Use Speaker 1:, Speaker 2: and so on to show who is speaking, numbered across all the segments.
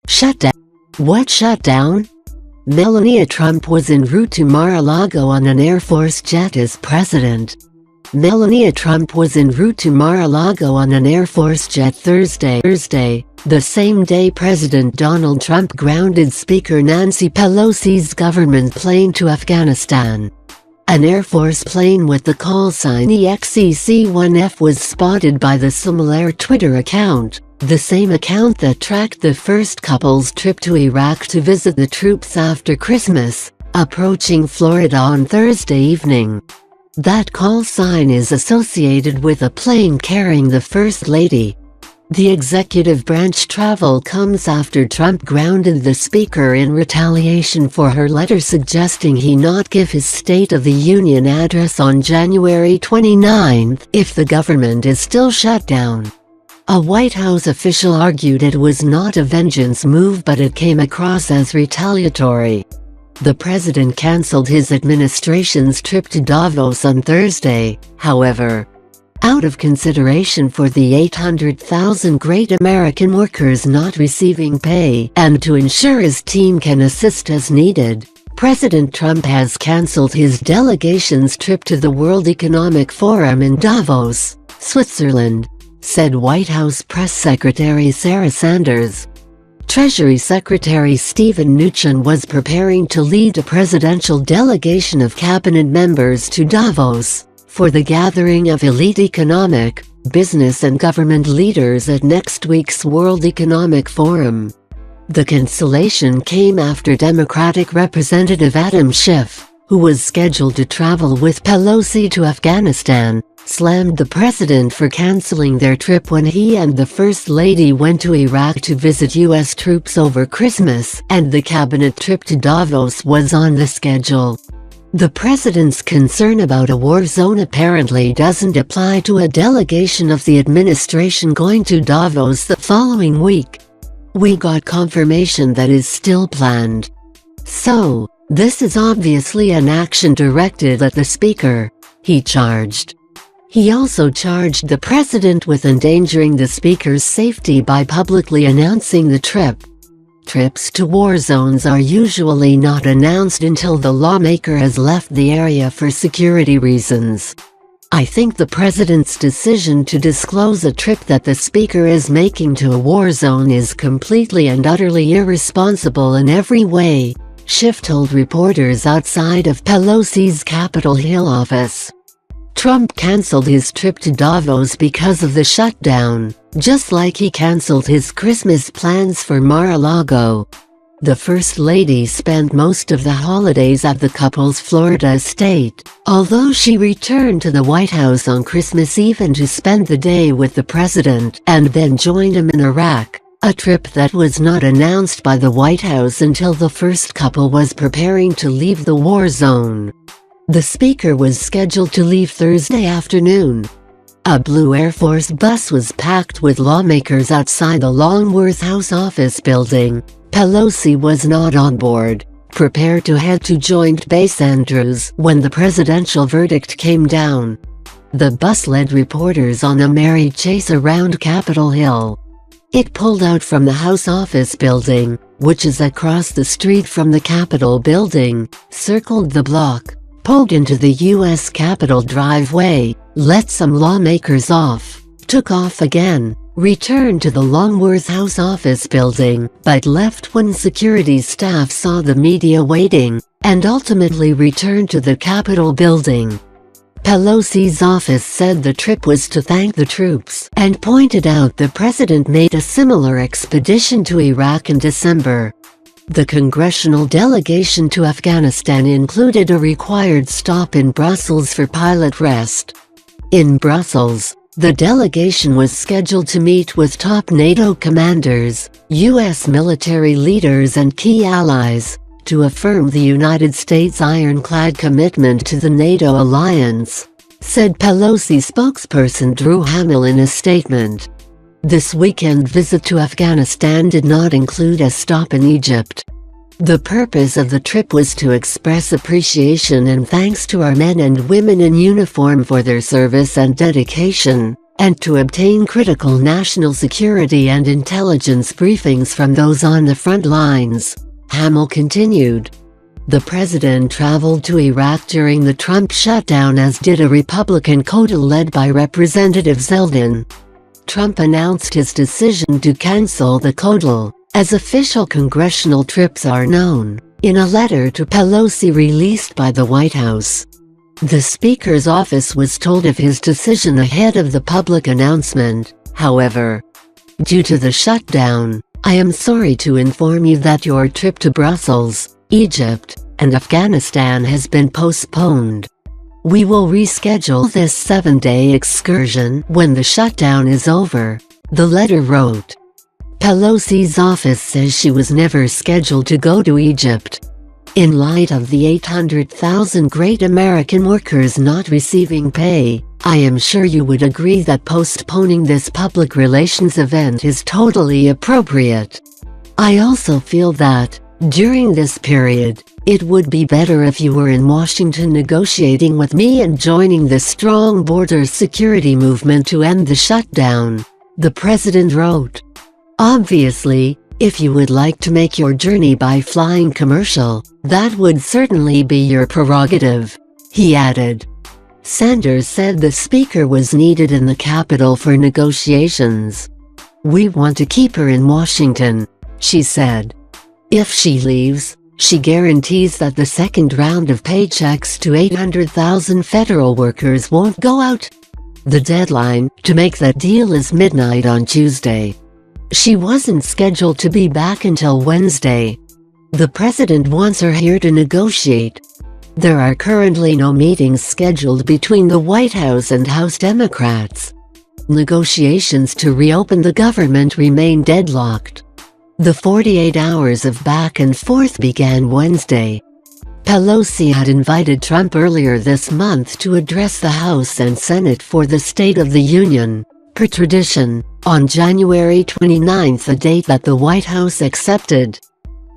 Speaker 1: Shutdown. What shutdown? Melania Trump was en route to Mar-a-Lago on an Air Force jet as president. Melania Trump was en route to Mar-a-Lago on an Air Force jet Thursday, the same day President Donald Trump grounded Speaker Nancy Pelosi's government plane to Afghanistan. An Air Force plane with the call sign EXEC-1F was spotted by the similar Twitter account, the same account that tracked the first couple's trip to Iraq to visit the troops after Christmas, approaching Florida on Thursday evening. That call sign is associated with a plane carrying the First Lady. The executive branch travel comes after Trump grounded the Speaker in retaliation for her letter suggesting he not give his State of the Union address on January 29 if the government is still shut down. A White House official argued it was not a vengeance move but it came across as retaliatory. The president canceled his administration's trip to Davos on Thursday, however, out of consideration for the 800,000 great American workers not receiving pay and to ensure his team can assist as needed. President Trump has canceled his delegation's trip to the World Economic Forum in Davos, Switzerland, said White House Press Secretary Sarah Sanders. Treasury Secretary Steven Mnuchin was preparing to lead a presidential delegation of cabinet members to Davos for the gathering of elite economic, business and government leaders at next week's World Economic Forum. The cancellation came after Democratic Representative Adam Schiff, who was scheduled to travel with Pelosi to Afghanistan, slammed the president for canceling their trip when he and the First Lady went to Iraq to visit U.S. troops over Christmas, and the cabinet trip to Davos was on the schedule. The president's concern about a war zone apparently doesn't apply to a delegation of the administration going to Davos the following week. We got confirmation that is still planned. So, this is obviously an action directed at the Speaker, he charged. He also charged the president with endangering the Speaker's safety by publicly announcing the trip. Trips to war zones are usually not announced until the lawmaker has left the area for security reasons. I think the president's decision to disclose a trip that the Speaker is making to a war zone is completely and utterly irresponsible in every way, Schiff told reporters outside of Pelosi's Capitol Hill office. Trump canceled his trip to Davos because of the shutdown, just like he canceled his Christmas plans for Mar-a-Lago. The First Lady spent most of the holidays at the couple's Florida estate, although she returned to the White House on Christmas Eve and to spend the day with the president and then joined him in Iraq, a trip that was not announced by the White House until the first couple was preparing to leave the war zone. The Speaker was scheduled to leave Thursday afternoon. A blue Air Force bus was packed with lawmakers outside the Longworth House office building. Pelosi was not on board, prepared to head to Joint Base Andrews when the presidential verdict came down. The bus led reporters on a merry chase around Capitol Hill. It pulled out from the House office building, which is across the street from the Capitol building, circled the block, pulled into the U.S. Capitol driveway, let some lawmakers off, took off again, returned to the Longworth House office building, but left when security staff saw the media waiting, and ultimately returned to the Capitol building. Pelosi's office said the trip was to thank the troops, and pointed out the president made a similar expedition to Iraq in December. The congressional delegation to Afghanistan included a required stop in Brussels for pilot rest. In Brussels, the delegation was scheduled to meet with top NATO commanders, U.S. military leaders and key allies, to affirm the United States' ironclad commitment to the NATO alliance, said Pelosi spokesperson Drew Hamill in a statement. This weekend visit to Afghanistan did not include a stop in Egypt. The purpose of the trip was to express appreciation and thanks to our men and women in uniform for their service and dedication, and to obtain critical national security and intelligence briefings from those on the front lines. Hamill continued. The president traveled to Iraq during the Trump shutdown, as did a Republican coalition led by Representative Zeldin. Trump announced his decision to cancel the coalition, as official congressional trips are known, in a letter to Pelosi released by the White House. The Speaker's office was told of his decision ahead of the public announcement. However, due to the shutdown, I am sorry to inform you that your trip to Brussels, Egypt, and Afghanistan has been postponed. We will reschedule this 7-day excursion when the shutdown is over, the letter wrote. Pelosi's office says she was never scheduled to go to Egypt. In light of the 800,000 great American workers not receiving pay, I am sure you would agree that postponing this public relations event is totally appropriate. I also feel that, during this period, it would be better if you were in Washington negotiating with me and joining the strong border security movement to end the shutdown, the president wrote. Obviously, if you would like to make your journey by flying commercial, that would certainly be your prerogative, he added. Sanders said the speaker was needed in the Capitol for negotiations. We want to keep her in Washington, she said. If she leaves, she guarantees that the second round of paychecks to 800,000 federal workers won't go out. The deadline to make that deal is midnight on Tuesday. She wasn't scheduled to be back until Wednesday. The president wants her here to negotiate. There are currently no meetings scheduled between the White House and House Democrats. Negotiations to reopen the government remain deadlocked. The 48 hours of back and forth began Wednesday. Pelosi had invited Trump earlier this month to address the House and Senate for the State of the Union, per tradition, on January 29, a date that the White House accepted.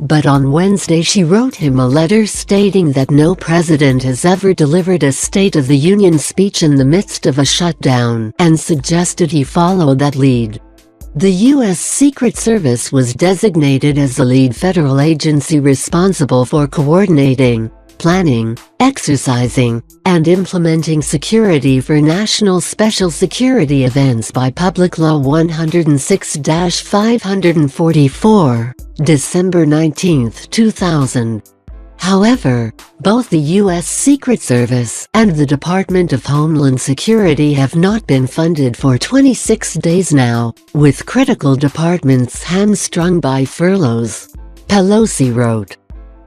Speaker 1: But on Wednesday she wrote him a letter stating that no president has ever delivered a State of the Union speech in the midst of a shutdown, and suggested he follow that lead. The U.S. Secret Service was designated as the lead federal agency responsible for coordinating, planning, exercising, and implementing security for national special security events by Public Law 106-544, December 19, 2000. However, both the U.S. Secret Service and the Department of Homeland Security have not been funded for 26 days now, with critical departments hamstrung by furloughs, Pelosi wrote.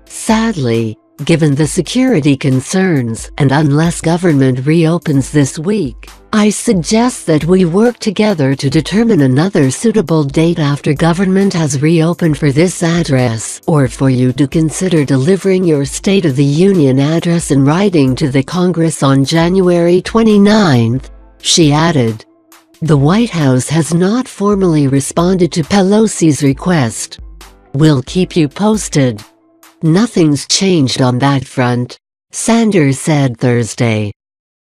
Speaker 1: Sadly, given the security concerns, and unless government reopens this week, I suggest that we work together to determine another suitable date after government has reopened for this address, or for you to consider delivering your State of the Union address in writing to the Congress on January 29, she added. The White House has not formally responded to Pelosi's request. We'll keep you posted. Nothing's changed on that front, Sanders said Thursday.